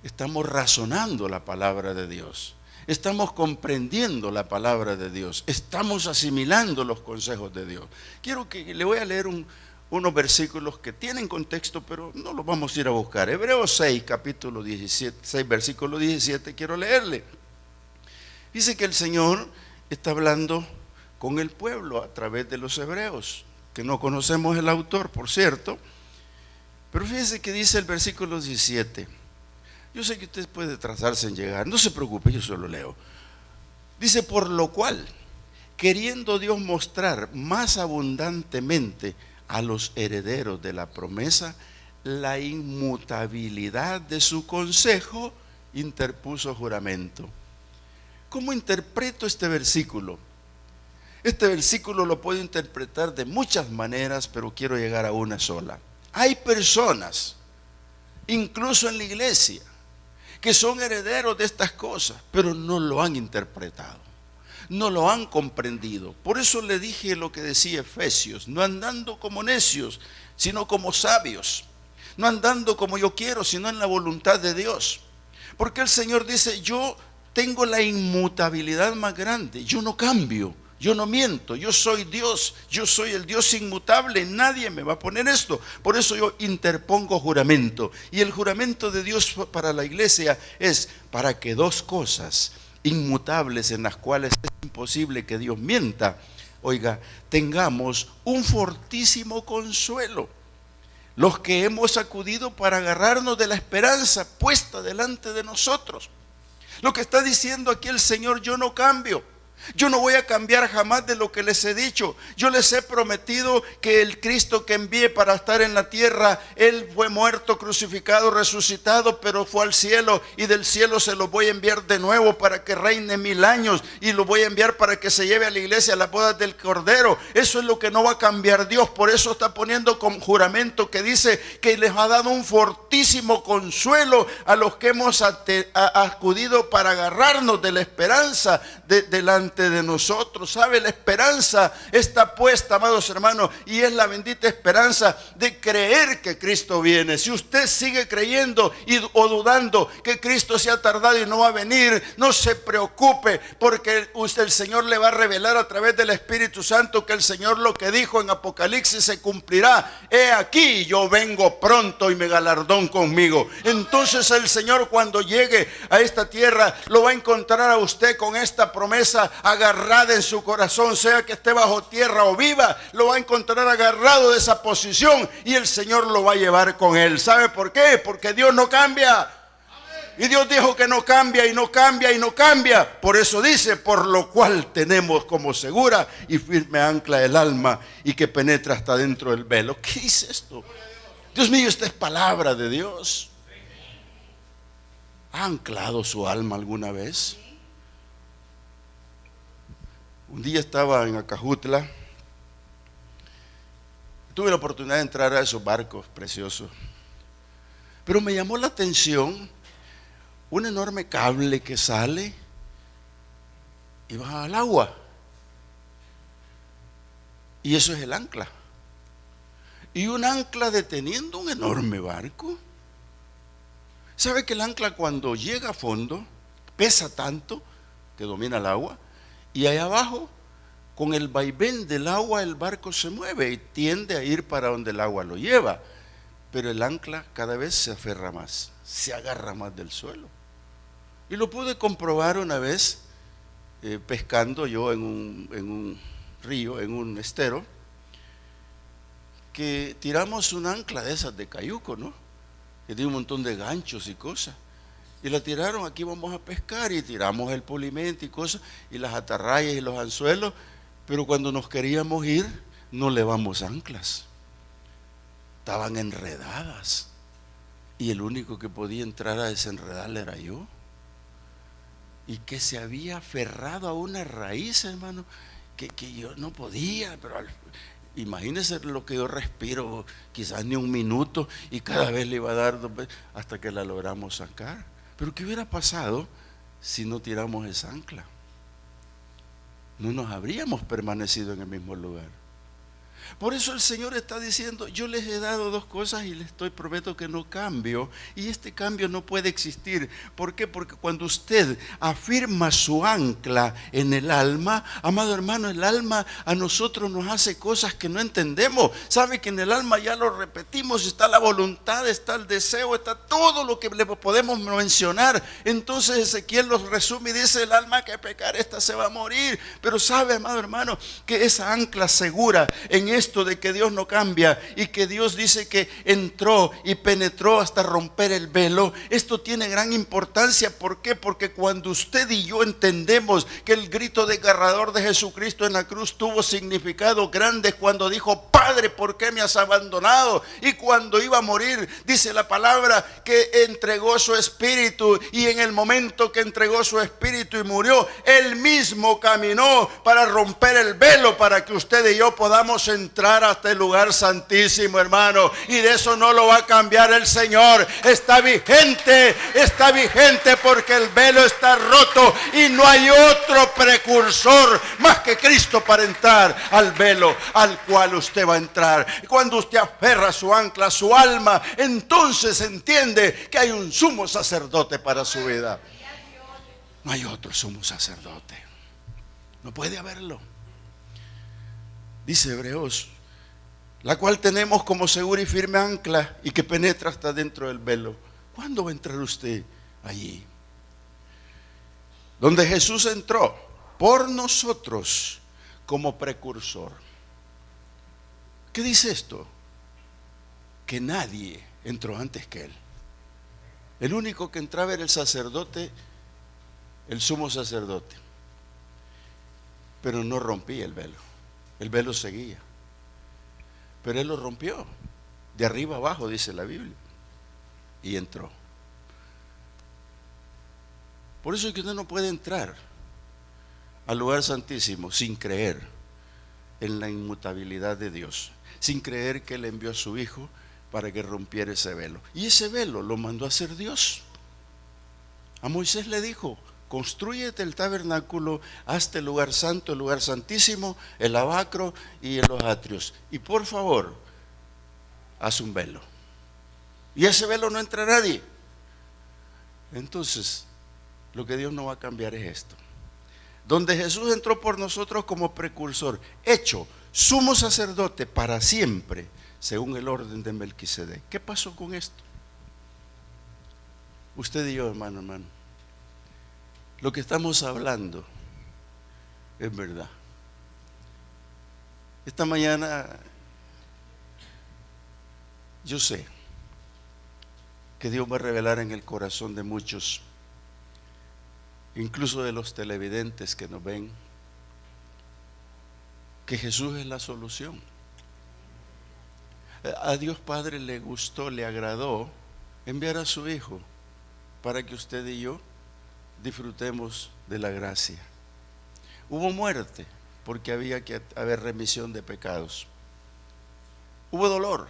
estamos razonando la palabra de Dios. Estamos comprendiendo la palabra de Dios, estamos asimilando los consejos de Dios. Le voy a leer unos versículos que tienen contexto, pero no los vamos a ir a buscar. Hebreos 6, capítulo 17, 6, versículo 17, quiero leerle. Dice que el Señor está hablando con el pueblo a través de los hebreos, que no conocemos el autor, por cierto. Pero fíjese que dice el versículo 17. Yo sé que usted puede trazarse en llegar, no se preocupe, yo solo leo. Dice, por lo cual, queriendo Dios mostrar más abundantemente a los herederos de la promesa la inmutabilidad de su consejo, interpuso juramento. ¿Cómo interpreto este versículo? Este versículo lo puedo interpretar de muchas maneras, pero quiero llegar a una sola. Hay personas, incluso en la iglesia, que son herederos de estas cosas, pero no lo han interpretado, no lo han comprendido. Por eso le dije lo que decía Efesios, no andando como necios, sino como sabios, no andando como yo quiero, sino en la voluntad de Dios. Porque el Señor dice, yo tengo la inmutabilidad más grande, yo no cambio, yo no miento, yo soy Dios, yo soy el Dios inmutable, nadie me va a poner esto. Por eso yo interpongo juramento. Y el juramento de Dios para la iglesia es para que dos cosas inmutables en las cuales es imposible que Dios mienta, oiga, tengamos un fortísimo consuelo. Los que hemos acudido para agarrarnos de la esperanza puesta delante de nosotros. Lo que está diciendo aquí el Señor, yo no cambio. Yo no voy a cambiar jamás de lo que les he dicho. Yo les he prometido que el Cristo que envié para estar en la tierra, Él fue muerto, crucificado, resucitado, pero fue al cielo, y del cielo se lo voy a enviar de nuevo para que reine 1000 años, y lo voy a enviar para que se lleve a la iglesia a las bodas del Cordero. Eso es lo que no va a cambiar Dios. Por eso está poniendo con juramento que dice que les ha dado un fortísimo consuelo a los que hemos acudido para agarrarnos de la esperanza delante de nosotros. ¿Sabe? La esperanza está puesta, amados hermanos, y es la bendita esperanza de creer que Cristo viene. Si usted sigue creyendo o dudando que Cristo se ha tardado y no va a venir, no se preocupe, porque el Señor le va a revelar a través del Espíritu Santo que el Señor lo que dijo en Apocalipsis se cumplirá. He aquí, yo vengo pronto y mi galardón conmigo. Entonces el Señor, cuando llegue a esta tierra, lo va a encontrar a usted con esta promesa agarrada en su corazón, sea que esté bajo tierra o viva, lo va a encontrar agarrado de esa posición, y el Señor lo va a llevar con Él. ¿Sabe por qué? Porque Dios no cambia. Y Dios dijo que no cambia y no cambia y no cambia. Por eso dice: por lo cual tenemos como segura y firme ancla el alma, y que penetra hasta dentro del velo. ¿Qué dice esto? Dios mío, esta es palabra de Dios. ¿Ha anclado su alma alguna vez? Un día estaba en Acajutla. Tuve la oportunidad de entrar a esos barcos preciosos, pero me llamó la atención un enorme cable que sale y baja al agua, y eso es el ancla. Y un ancla deteniendo un enorme barco. ¿Sabe que el ancla, cuando llega a fondo, pesa tanto que domina el agua? Y allá abajo, con el vaivén del agua, el barco se mueve y tiende a ir para donde el agua lo lleva. Pero el ancla cada vez se aferra más, se agarra más del suelo. Y lo pude comprobar una vez pescando yo en un río, en un estero, que tiramos un ancla de esas de cayuco, ¿no? Que tiene un montón de ganchos y cosas. Y la tiraron: aquí vamos a pescar, y tiramos el polimento y cosas, y las atarrayas y los anzuelos, pero cuando nos queríamos ir, no levamos anclas. Estaban enredadas, y el único que podía entrar a desenredarla era yo, y que se había aferrado a una raíz, hermano, que yo no podía. Pero imagínense lo que yo respiro, quizás ni un minuto, y cada vez le iba a dar 2 veces hasta que la logramos sacar. Pero ¿qué hubiera pasado si no tiramos esa ancla? No nos habríamos permanecido en el mismo lugar. Por eso el Señor está diciendo: yo les he dado 2 cosas y les prometo que no cambio, y este cambio no puede existir. ¿Por qué? Porque cuando usted afirma su ancla en el alma, amado hermano, el alma a nosotros nos hace cosas que no entendemos. Sabe que en el alma, ya lo repetimos, está la voluntad, está el deseo, está todo lo que le podemos mencionar. Entonces Ezequiel los resume y dice: el alma que pecar, esta se va a morir. Pero sabe, amado hermano, que esa ancla segura en esto de que Dios no cambia, y que Dios dice que entró y penetró hasta romper el velo, esto tiene gran importancia. ¿Por qué? Porque cuando usted y yo entendemos que el grito desgarrador de Jesucristo en la cruz tuvo significado grande, cuando dijo: Padre, ¿por qué me has abandonado? Y cuando iba a morir, dice la palabra que entregó su espíritu, y en el momento que entregó su espíritu y murió, Él mismo caminó para romper el velo, para que usted y yo podamos entrar hasta el lugar santísimo, hermano. Y de eso no lo va a cambiar el Señor. Está vigente porque el velo está roto, y no hay otro precursor más que Cristo para entrar al velo al cual usted va a entrar. Cuando usted aferra su ancla, su alma, entonces entiende que hay un sumo sacerdote para su vida. No hay otro sumo sacerdote, no puede haberlo. Dice Hebreos: la cual tenemos como segura y firme ancla, y que penetra hasta dentro del velo. ¿Cuándo va a entrar usted allí? Donde Jesús entró por nosotros como precursor. ¿Qué dice esto? Que nadie entró antes que Él. El único que entraba era el sacerdote, el sumo sacerdote. pero no rompía el velo. El velo seguía. Pero él lo rompió, de arriba abajo, dice la Biblia, y entró. Por eso es que usted no puede entrar al lugar santísimo sin creer en la inmutabilidad de Dios, sin creer que Él envió a su Hijo para que rompiera ese velo. Y ese velo lo mandó a hacer Dios. A Moisés le dijo: constrúyete el tabernáculo, hazte el lugar santo, el lugar santísimo, el lavacro y los atrios. Y por favor, haz un velo. Y ese velo no entra nadie. Entonces, lo que Dios no va a cambiar es esto. Donde Jesús entró por nosotros como precursor, hecho sumo sacerdote para siempre, según el orden de Melquisedec. ¿Qué pasó con esto? Usted y yo, hermano. Lo que estamos hablando es verdad. Esta mañana yo sé que Dios va a revelar en el corazón de muchos, incluso de los televidentes que nos ven, que Jesús es la solución. A Dios Padre le gustó, le agradó enviar a su Hijo para que usted y yo disfrutemos de la gracia. Hubo muerte porque había que haber remisión de pecados. Hubo dolor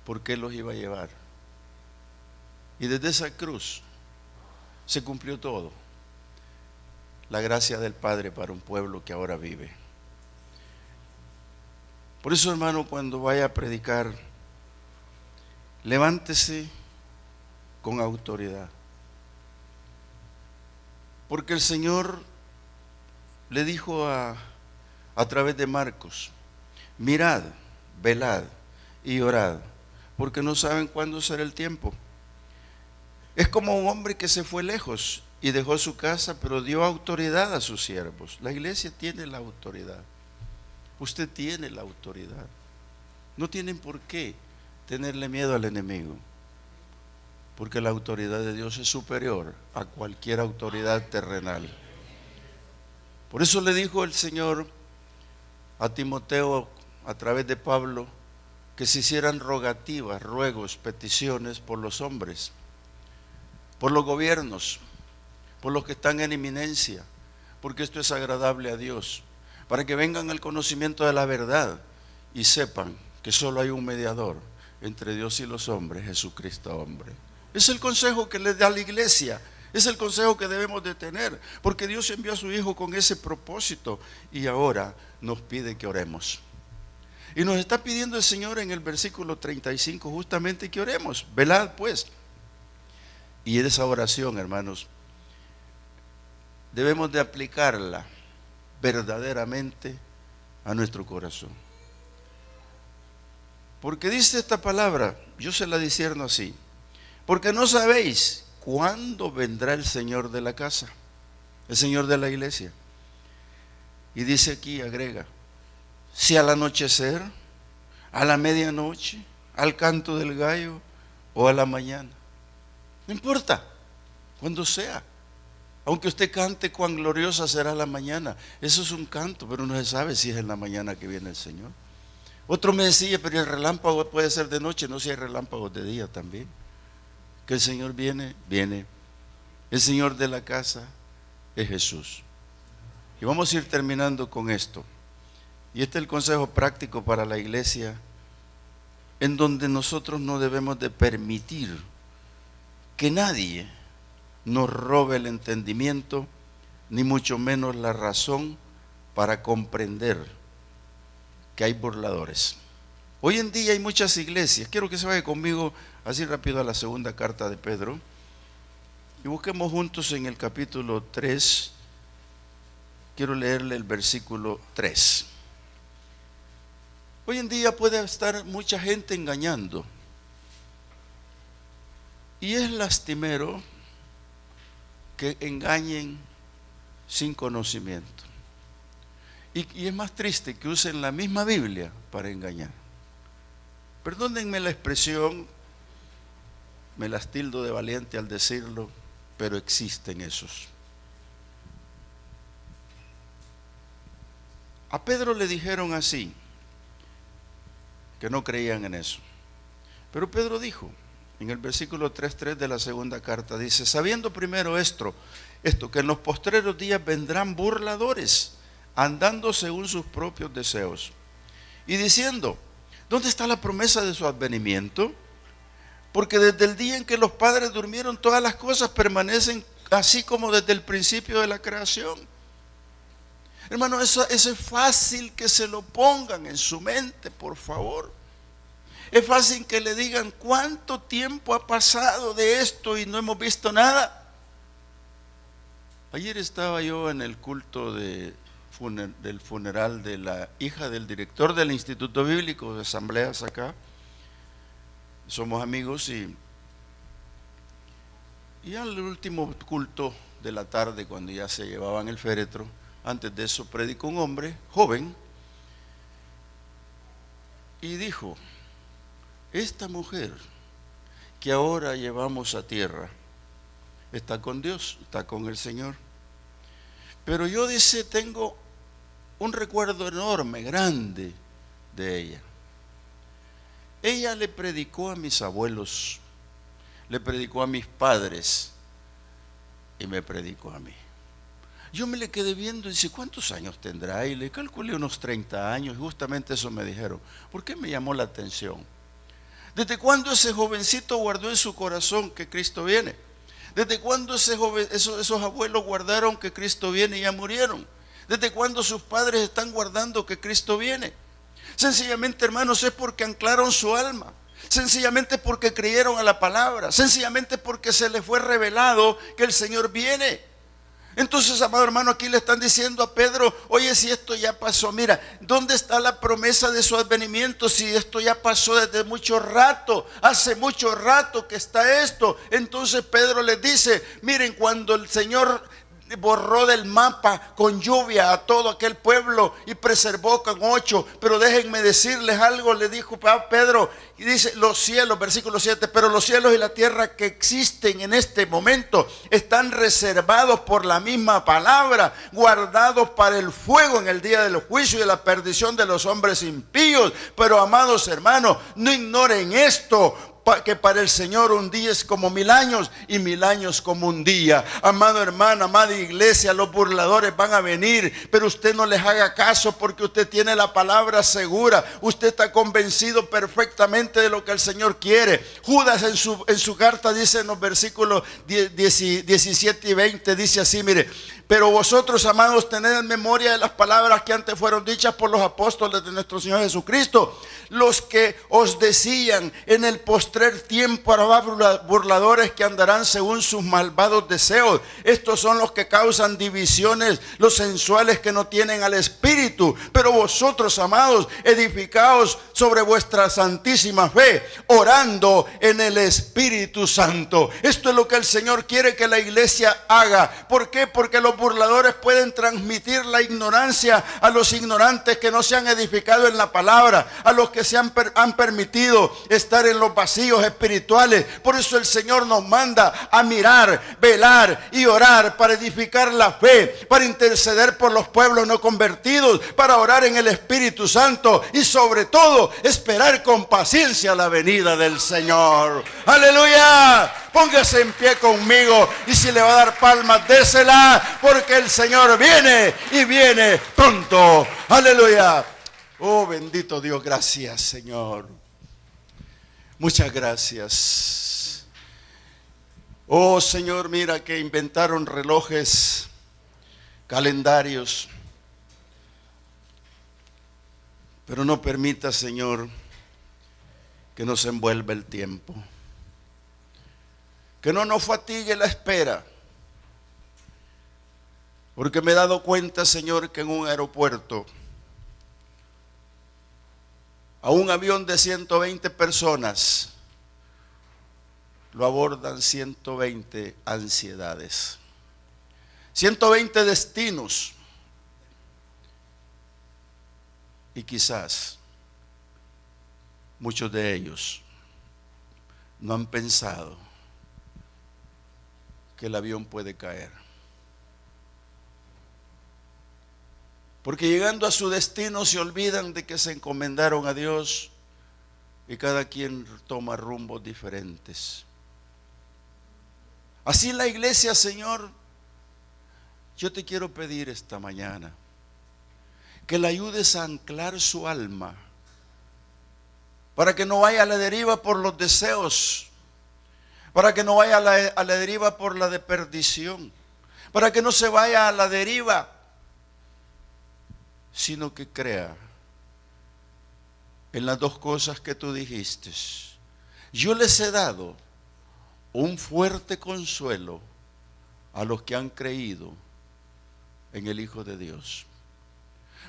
porque Él los iba a llevar. Y desde esa cruz se cumplió todo. La gracia del Padre para un pueblo que ahora vive. Por eso, hermano, cuando vaya a predicar, levántese con autoridad. Porque el Señor le dijo a través de Marcos: mirad, velad y orad, porque no saben cuándo será el tiempo. Es como un hombre que se fue lejos y dejó su casa, pero dio autoridad a sus siervos. La iglesia tiene la autoridad. Usted tiene la autoridad. No tienen por qué tenerle miedo al enemigo, porque la autoridad de Dios es superior a cualquier autoridad terrenal. Por eso le dijo el Señor a Timoteo a través de Pablo que se hicieran rogativas, ruegos, peticiones por los hombres, por los gobiernos, por los que están en eminencia, porque esto es agradable a Dios, para que vengan al conocimiento de la verdad y sepan que solo hay un mediador entre Dios y los hombres, Jesucristo hombre. Es el consejo que le da la iglesia, es el consejo que debemos de tener, porque Dios envió a su Hijo con ese propósito y ahora nos pide que oremos. Y nos está pidiendo el Señor en el versículo 35 justamente que oremos. Velad pues. Y esa oración, hermanos, debemos de aplicarla verdaderamente a nuestro corazón. Porque dice esta palabra, yo se la discierno así: porque no sabéis cuándo vendrá el Señor de la casa, el Señor de la iglesia. Y dice aquí, agrega: si al anochecer, a la medianoche, al canto del gallo o a la mañana. No importa, cuando sea. Aunque usted cante cuán gloriosa será la mañana, eso es un canto, pero no se sabe si es en la mañana que viene el Señor. Otro me decía: pero el relámpago puede ser de noche. No, si hay relámpagos de día también. Que el Señor viene, viene. El Señor de la casa es Jesús. Y vamos a ir terminando con esto. Y este es el consejo práctico para la iglesia, en donde nosotros no debemos de permitir que nadie nos robe el entendimiento, ni mucho menos la razón para comprender que hay burladores. Hoy en día hay muchas iglesias. Quiero que se vaya conmigo así rápido a la segunda carta de Pedro y busquemos juntos en el capítulo 3. Quiero leerle el versículo 3. Hoy en día puede estar mucha gente engañando, y es lastimero que engañen sin conocimiento. Y es más triste que usen la misma Biblia para engañar. Perdónenme la expresión, me las tildo de valiente al decirlo, pero existen esos. A Pedro le dijeron así, que no creían en eso. Pero Pedro dijo, en el versículo 3:3 de la segunda carta, dice, sabiendo primero esto, que en los postreros días vendrán burladores, andando según sus propios deseos, y diciendo, ¿dónde está la promesa de su advenimiento? Porque desde el día en que los padres durmieron, todas las cosas permanecen así como desde el principio de la creación. Hermano, eso es fácil que se lo pongan en su mente, por favor. Es fácil que le digan, ¿cuánto tiempo ha pasado de esto y no hemos visto nada? Ayer estaba yo en el culto del funeral de la hija del director del Instituto Bíblico de Asambleas acá. Somos amigos y al último culto de la tarde, cuando ya se llevaban el féretro, antes de eso predicó un hombre joven y dijo, esta mujer que ahora llevamos a tierra está con Dios, está con el Señor. Pero yo, dice, tengo un recuerdo enorme, grande de ella. Ella le predicó a mis abuelos, le predicó a mis padres y me predicó a mí. Yo me le quedé viendo y dice, ¿cuántos años tendrá? Y le calculé unos 30 años, y justamente eso me dijeron. ¿Por qué me llamó la atención? ¿Desde cuándo ese jovencito guardó en su corazón que Cristo viene? ¿Desde cuándo esos abuelos guardaron que Cristo viene y ya murieron? ¿Desde cuándo sus padres están guardando que Cristo viene? Sencillamente, hermanos, es porque anclaron su alma. Sencillamente porque creyeron a la palabra. Sencillamente porque se les fue revelado que el Señor viene. Entonces, amado hermano, aquí le están diciendo a Pedro, oye, si esto ya pasó, mira, ¿dónde está la promesa de su advenimiento? Si esto ya pasó desde mucho rato, hace mucho rato que está esto. Entonces Pedro les dice, miren, cuando el Señor borró del mapa con lluvia a todo aquel pueblo y preservó con 8, pero déjenme decirles algo, le dijo Pedro, y dice, los cielos, versículo 7, pero los cielos y la tierra que existen en este momento están reservados por la misma palabra, guardados para el fuego en el día del juicio y de la perdición de los hombres impíos. Pero, amados hermanos, no ignoren esto, que para el Señor un día es como 1000 años y 1000 años como un día. Amado hermano, amada iglesia, los burladores van a venir, pero usted no les haga caso porque usted tiene la palabra segura. Usted está convencido perfectamente de lo que el Señor quiere. Judas en su carta dice en los versículos 17 y 20, dice así, mire, pero vosotros, amados, tened en memoria de las palabras que antes fueron dichas por los apóstoles de nuestro Señor Jesucristo, los que os decían, en el postrer tiempo habrá burladores que andarán según sus malvados deseos. Estos son los que causan divisiones, los sensuales que no tienen al Espíritu. Pero vosotros, amados, edificaos sobre vuestra santísima fe, orando en el Espíritu Santo. Esto es lo que el Señor quiere que la iglesia haga. ¿Por qué? Porque los burladores pueden transmitir la ignorancia a los ignorantes que no se han edificado en la palabra, a los que se han permitido estar en los vacíos espirituales. Por eso el Señor nos manda a mirar, velar y orar para edificar la fe, para interceder por los pueblos no convertidos, para orar en el Espíritu Santo y sobre todo esperar con paciencia la venida del Señor. ¡Aleluya! Póngase en pie conmigo y si le va a dar palmas, désela, porque el Señor viene y viene pronto. ¡Aleluya! Oh, bendito Dios, gracias, Señor. Muchas gracias. Oh, Señor, mira que inventaron relojes, calendarios, pero no permita, Señor, que nos envuelva el tiempo. Que no nos fatigue la espera. Porque me he dado cuenta, Señor, que en un aeropuerto, a un avión de 120 personas, lo abordan 120 ansiedades, 120 destinos. Y quizás muchos de ellos no han pensado que el avión puede caer. Porque llegando a su destino se olvidan de que se encomendaron a Dios y cada quien toma rumbos diferentes. Así la iglesia, Señor, yo te quiero pedir esta mañana que le ayudes a anclar su alma para que no vaya a la deriva por los deseos, para que no vaya a la deriva por la de perdición, para que no se vaya a la deriva, sino que crea en las dos cosas que tú dijiste. Yo les he dado un fuerte consuelo a los que han creído en el Hijo de Dios.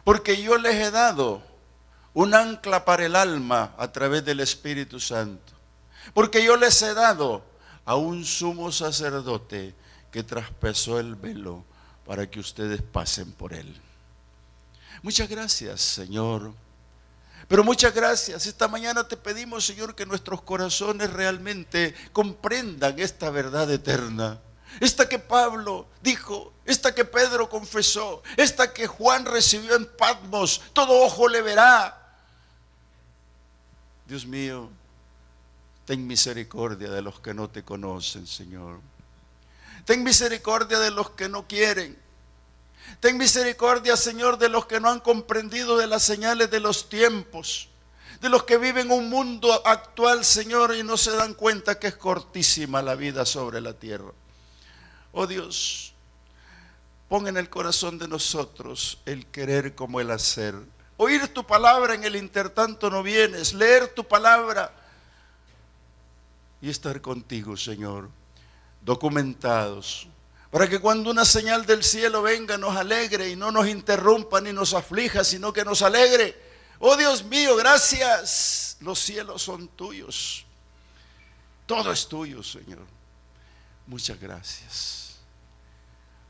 Porque yo les he dado un ancla para el alma a través del Espíritu Santo. Porque yo les he dado a un sumo sacerdote que traspasó el velo para que ustedes pasen por él. Muchas gracias, Señor. Pero muchas gracias. Esta mañana te pedimos, Señor, que nuestros corazones realmente comprendan esta verdad eterna. Esta que Pablo dijo, esta que Pedro confesó, esta que Juan recibió en Patmos, todo ojo le verá. Dios mío, ten misericordia de los que no te conocen, Señor. Ten misericordia de los que no quieren. Ten misericordia, Señor, de los que no han comprendido de las señales de los tiempos, de los que viven un mundo actual, Señor, y no se dan cuenta que es cortísima la vida sobre la tierra. Oh Dios, pon en el corazón de nosotros el querer como el hacer. Oír tu palabra en el intertanto no vienes, leer tu palabra y estar contigo, Señor, documentados, para que cuando una señal del cielo venga nos alegre y no nos interrumpa ni nos aflija, sino que nos alegre. Oh Dios mío, gracias. Los cielos son tuyos. Todo es tuyo, Señor. Muchas gracias.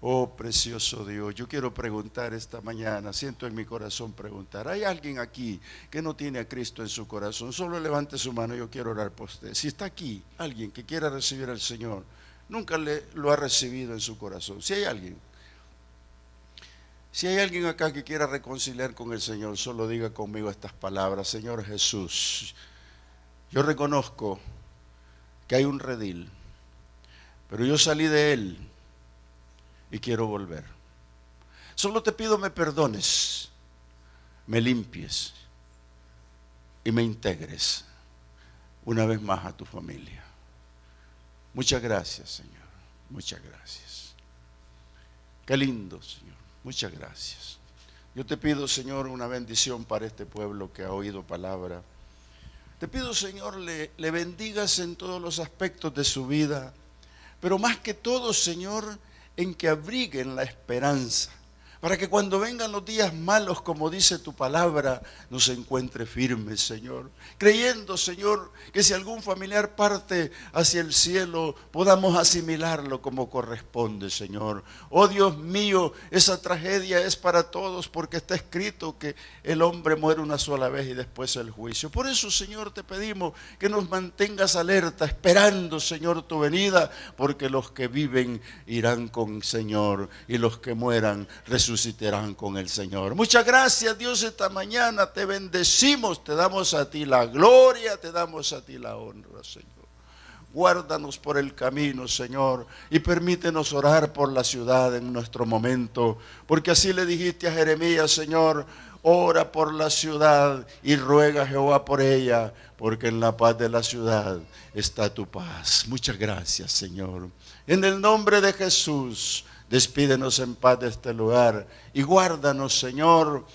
Oh precioso Dios, yo quiero preguntar esta mañana, siento en mi corazón preguntar, ¿hay alguien aquí que no tiene a Cristo en su corazón? Solo levante su mano, yo quiero orar por usted. Si está aquí alguien que quiera recibir al Señor, nunca lo ha recibido en su corazón. Si hay alguien acá que quiera reconciliar con el Señor, solo diga conmigo estas palabras: Señor Jesús, yo reconozco que hay un redil, pero yo salí de él y quiero volver. Solo te pido me perdones, me limpies y me integres una vez más a tu familia. Muchas gracias, Señor. Muchas gracias. Qué lindo, Señor. Muchas gracias. Yo te pido, Señor, una bendición para este pueblo que ha oído palabra. Te pido, Señor, le bendigas en todos los aspectos de su vida, pero más que todo, Señor, en que abriguen la esperanza, para que cuando vengan los días malos, como dice tu palabra, nos encuentre firmes, Señor. Creyendo, Señor, que si algún familiar parte hacia el cielo, podamos asimilarlo como corresponde, Señor. Oh Dios mío, esa tragedia es para todos, porque está escrito que el hombre muere una sola vez y después el juicio. Por eso, Señor, te pedimos que nos mantengas alerta, esperando, Señor, tu venida, porque los que viven irán con el Señor y los que mueran resucitarán con el Señor. Muchas gracias, Dios, esta mañana te bendecimos, te damos a ti la gloria, te damos a ti la honra, Señor. Guárdanos por el camino, Señor, y permítenos orar por la ciudad en nuestro momento, porque así le dijiste a Jeremías, Señor, ora por la ciudad y ruega a Jehová por ella, porque en la paz de la ciudad está tu paz. Muchas gracias, Señor. En el nombre de Jesús, despídenos en paz de este lugar y guárdanos, Señor,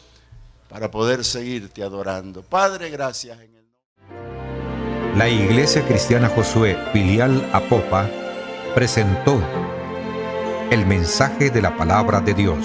para poder seguirte adorando. Padre, gracias. La Iglesia Cristiana Josué, filial Apopa, presentó el mensaje de la palabra de Dios.